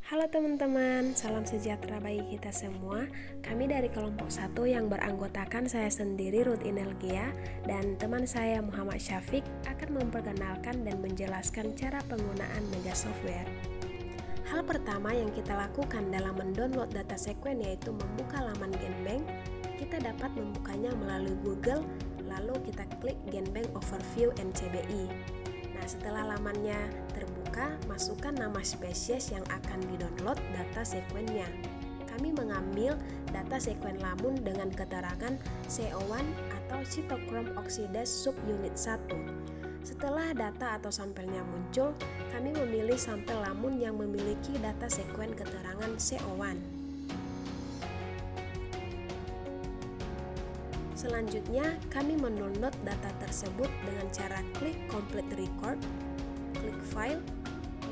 Halo teman-teman, salam sejahtera bagi kita semua. Kami dari kelompok 1 yang beranggotakan saya sendiri Ruth Inelgia dan teman saya Muhammad Syafiq akan memperkenalkan dan menjelaskan cara penggunaan Mega Software. Hal pertama yang kita lakukan dalam mendownload data sequence yaitu membuka laman GenBank. Kita dapat membukanya melalui Google, lalu kita klik GenBank Overview NCBI. Nah, setelah lamannya terbuka, masukkan nama spesies yang akan didownload data sekuennya. Kami mengambil data sekuen lamun dengan keterangan CO1 atau cytochrome oxidase subunit 1. Setelah data atau sampelnya muncul, kami memilih sampel lamun yang memiliki data sekuen keterangan CO1. Selanjutnya, kami mendownload data tersebut dengan cara klik Complete Record, klik File,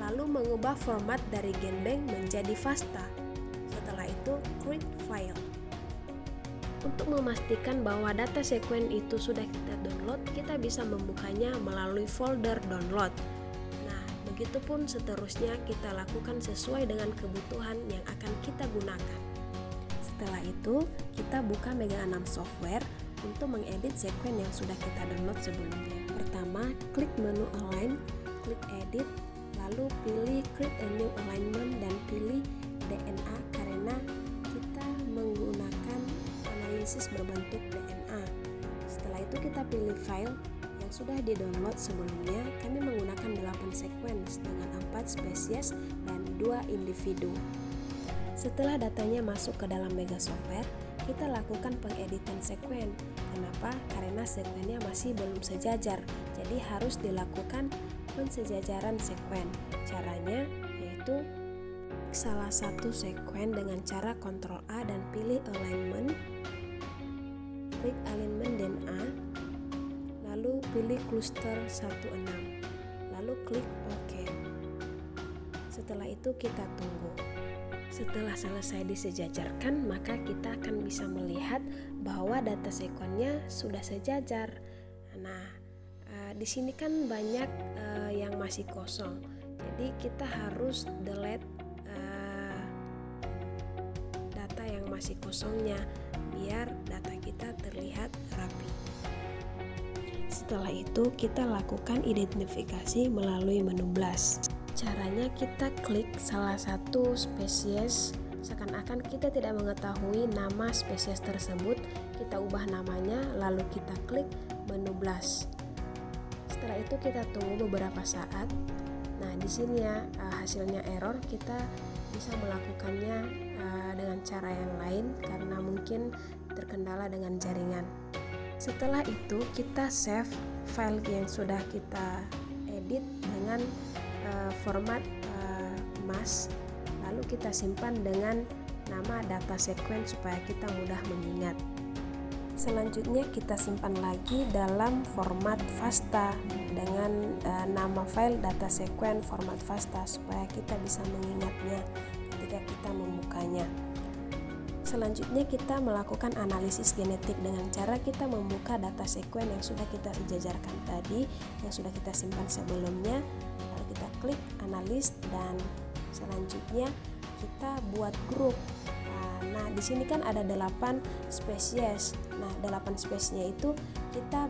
lalu mengubah format dari GenBank menjadi FASTA. Setelah itu, Create File. Untuk memastikan bahwa data sekuen itu sudah kita download, kita bisa membukanya melalui folder download. Nah, begitupun seterusnya kita lakukan sesuai dengan kebutuhan yang akan kita gunakan. Setelah itu, kita buka Mega 6 Software untuk mengedit sekuen yang sudah kita download sebelumnya. Pertama, klik menu Align, klik Edit, lalu pilih Create a New Alignment dan pilih DNA karena kita menggunakan analisis berbentuk DNA. Setelah itu kita pilih file yang sudah di-download sebelumnya. Kami menggunakan 8 sequence dengan 4 spesies dan 2 individu. Setelah datanya masuk ke dalam Mega Software, kita lakukan pengeditan sekuen. Kenapa? Karena sekuennya masih belum sejajar, jadi harus dilakukan pensejajaran sekuen. Caranya yaitu salah satu sekuen dengan cara Ctrl A dan pilih Alignment, klik Alignment DNA, lalu pilih Cluster 16, lalu klik OK. Setelah itu kita tunggu. Setelah selesai disejajarkan, maka kita akan bisa melihat bahwa data sekuennya sudah sejajar. Nah, di sini kan banyak yang masih kosong, jadi kita harus delete data yang masih kosongnya biar data kita terlihat rapi. Setelah itu, kita lakukan identifikasi melalui menu Blast. Caranya kita klik salah satu spesies, seakan-akan kita tidak mengetahui nama spesies tersebut, kita ubah namanya, lalu kita klik menu Blast. Setelah itu kita tunggu beberapa saat. Nah, di sini ya hasilnya error, kita bisa melakukannya dengan cara yang lain karena mungkin terkendala dengan jaringan. Setelah itu kita save file yang sudah kita edit dengan format MAS, lalu kita simpan dengan nama data sequence supaya kita mudah mengingat. Selanjutnya kita simpan lagi dalam format FASTA dengan nama file data sequence format FASTA supaya kita bisa mengingatnya ketika kita membukanya. Selanjutnya kita melakukan analisis genetik dengan cara kita membuka data sekuen yang sudah kita sejajarkan tadi, yang sudah kita simpan sebelumnya, lalu kita klik analis dan selanjutnya kita buat grup. Nah, di sini kan ada 8 spesies. Nah, 8 spesiesnya itu kita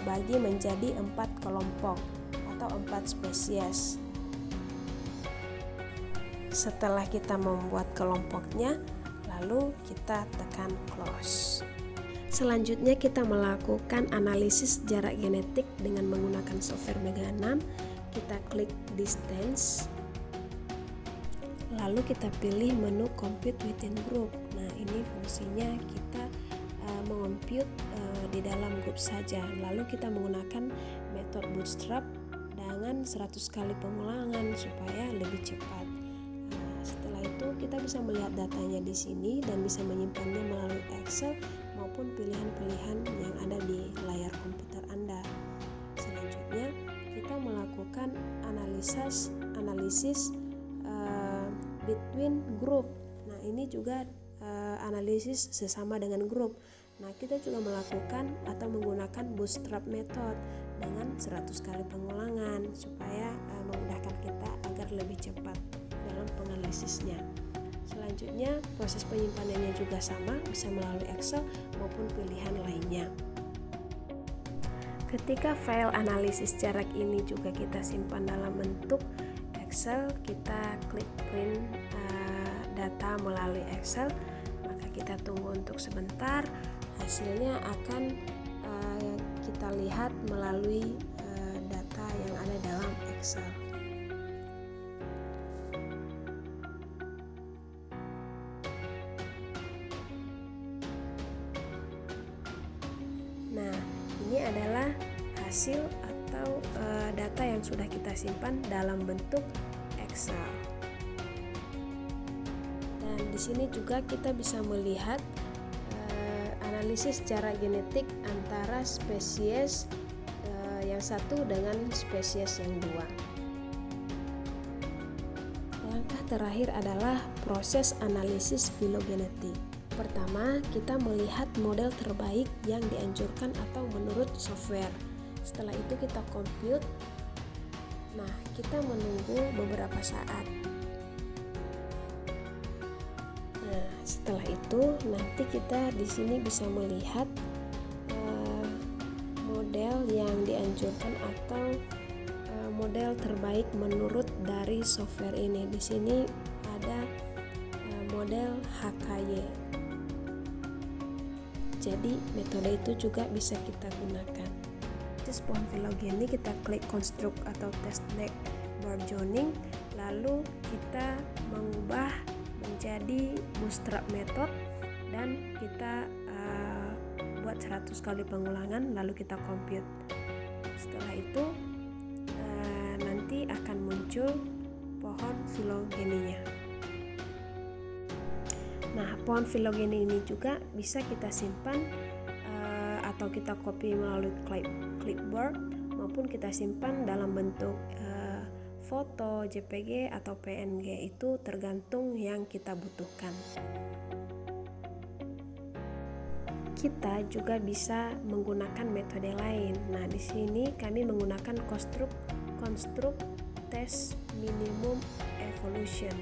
bagi menjadi 4 kelompok atau 4 spesies. Setelah kita membuat kelompoknya, lalu kita tekan close. Selanjutnya kita melakukan analisis jarak genetik dengan menggunakan software Mega 6. Kita klik distance, lalu kita pilih menu compute within group. Nah, ini fungsinya kita mengompute di dalam grup saja. Lalu kita menggunakan metode bootstrap dengan 100 kali pengulangan supaya lebih cepat. Setelah itu kita bisa melihat datanya di sini dan bisa menyimpannya melalui Excel maupun pilihan-pilihan yang ada di layar komputer Anda. Selanjutnya kita melakukan analisis between group. Nah, ini juga analisis sesama dengan grup. Nah, kita juga melakukan atau menggunakan bootstrap method dengan 100 kali pengulangan supaya memudahkan kita agar lebih cepat dalam penganalisisnya. Selanjutnya, proses penyimpanannya juga sama, bisa melalui Excel maupun pilihan lainnya. Ketika file analisis jarak ini juga kita simpan dalam bentuk Excel, kita klik print data melalui Excel, maka kita tunggu untuk sebentar, hasilnya akan kita lihat melalui data yang ada dalam Excel. Nah, ini adalah hasil atau data yang sudah kita simpan dalam bentuk Excel. Dan di sini juga kita bisa melihat analisis secara genetik antara spesies yang satu dengan spesies yang dua. Langkah terakhir adalah proses analisis filogenetik. Pertama, kita melihat model terbaik yang dianjurkan atau menurut software. Setelah itu kita compute. Nah, kita menunggu beberapa saat. Nah, setelah itu nanti kita di sini bisa melihat model yang dianjurkan atau model terbaik menurut dari software ini. Di sini ada model HKY. Jadi metode itu juga bisa kita gunakan. Proses pohon filogeni, kita klik construct atau test net burgeoning, lalu kita mengubah menjadi bootstrap method dan kita buat 100 kali pengulangan, lalu kita compute. Setelah itu nanti akan muncul pohon filogeninya. Nah, pohon filogeni ini juga bisa kita simpan atau kita copy melalui clipboard maupun kita simpan dalam bentuk foto, JPG atau PNG, itu tergantung yang kita butuhkan. Kita juga bisa menggunakan metode lain. Nah, di sini kami menggunakan construct test minimum evolution.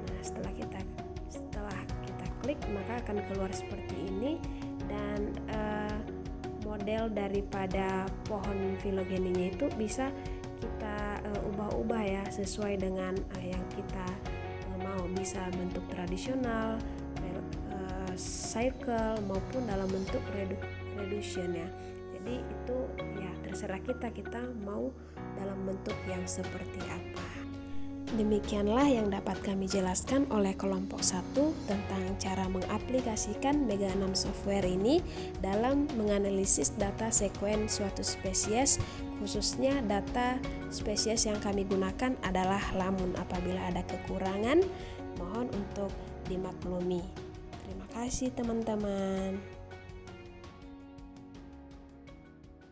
Nah, setelah kita klik, maka akan keluar seperti ini, dan model daripada pohon filogeninya itu bisa kita ubah-ubah ya, sesuai dengan yang kita mau. Bisa bentuk tradisional, circle, maupun dalam bentuk reduction ya. Jadi itu ya terserah kita mau dalam bentuk yang seperti apa. Demikianlah yang dapat kami jelaskan oleh kelompok 1 tentang cara mengaplikasikan Mega 6 software ini dalam menganalisis data sekuen suatu spesies, khususnya data spesies yang kami gunakan adalah lamun. Apabila ada kekurangan, mohon untuk dimaklumi. Terima kasih teman-teman.